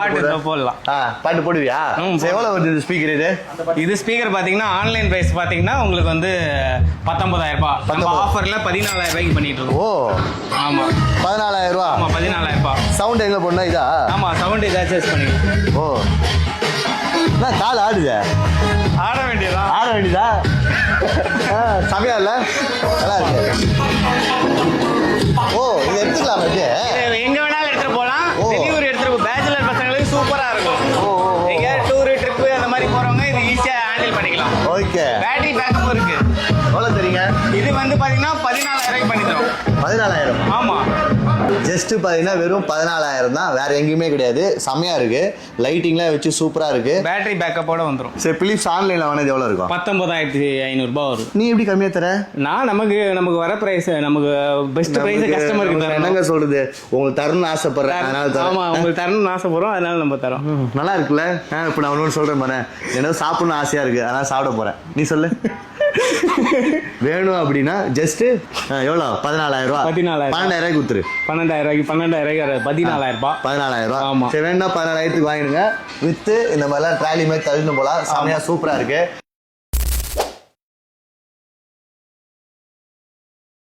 போடலாம். பாட்டு போடுவியா? எவ்வளவு வருது ஸ்பீக்கர் இது? இது ஸ்பீக்கர் பாத்தீங்கன்னா ஆன்லைன் பிரைஸ் பாத்தீங்கன்னா உங்களுக்கு வந்து 19,000 ரூபாய். நம்ம ஆஃபர்ல 14,000 ரூபாய்க்கு பண்ணிட்டு இருக்கோம். ஓ ஆமா 14,000 ரூபாய். ஆமா 14,000 ரூபாய். சவுண்ட் எங்க போடனா இதா? ஆமா சவுண்ட் இதை அட்ஜஸ்ட் பண்ணிக்கலாம். ஓ நான் கால் ஆடுதே. ஆட வேண்டியதா? ஆட வேண்டியதா? சமையா இல்ல நல்லா இருக்கு. ஓ இது எடுத்துக்கலாம். இது எங்க வேணாலும் எடுத்துட்டு போலாம். வெளியூர் எடுத்துட்டு பேச்சுலர் பசங்களுக்கு சூப்பரா இருக்கும். நீங்க டூர் ட்ரிப் அந்த மாதிரி போறவங்க இது ஈஸியா ஹேண்டில் பண்ணிக்கலாம். ஓகே. பேட்டரி பேக்கப் இருக்கு. எவ்வளவு தெரியுங்க? இது வந்து பாத்தீங்கன்னா 14,000 ரூபாய்க்கு பண்ணி தரோம். 14,000? ஆமா ஜஸ்ட் பார்த்தீங்கன்னா வெறும் 14,000 தான், வேற எங்கேயுமே கிடையாது. செம்மையா இருக்கு, லைட்டிங்லாம் வச்சு சூப்பரா இருக்கு. பேட்டரி பேக்கப்போட வந்துடும். சரி பிலிப்ஸ் ஆன்லைன்ல வாங்கினது எவ்வளவு இருக்கும்? 19,500 ரூபாய் வரும். நீ எப்படி கம்மியா தர? நான் நமக்கு வர பிரைஸ் நமக்கு பெஸ்ட் பிரைஸ் கஸ்டமருக்கு தரேன். என்னங்க சொல்றது, உங்களுக்கு தரணும்னு ஆசைப்படுறேன் அதனால தரேன். ஆமா உங்களுக்கு தரணும்னு ஆசைப்படுறோம் அதனால நம்ம தரோம். நல்லா இருக்குல்ல? இப்போ நான் ஒன்று சொல்றேன் பாரு, என்ன சாப்பிடணும்னு ஆசையா இருக்கு அதனால சாப்பிட போறேன். நீ சொல்லு. வேணும் அப்படின்னா ஜஸ்ட் எவ்வளோ? 14,000 ரூபாய். 12,000 கொடுத்துரு. 12,000 ரூபாய்க்கு 14,000 ரூபாய். 14,000 ரூபாய். ஆமா சரி வேணா 14,000 வாங்கிடுங்க. வித்து இந்த மாதிரிலாம் ட்ராலி மாதிரி தள்ளிட்டு போலாம். செமையா சூப்பரா இருக்கு.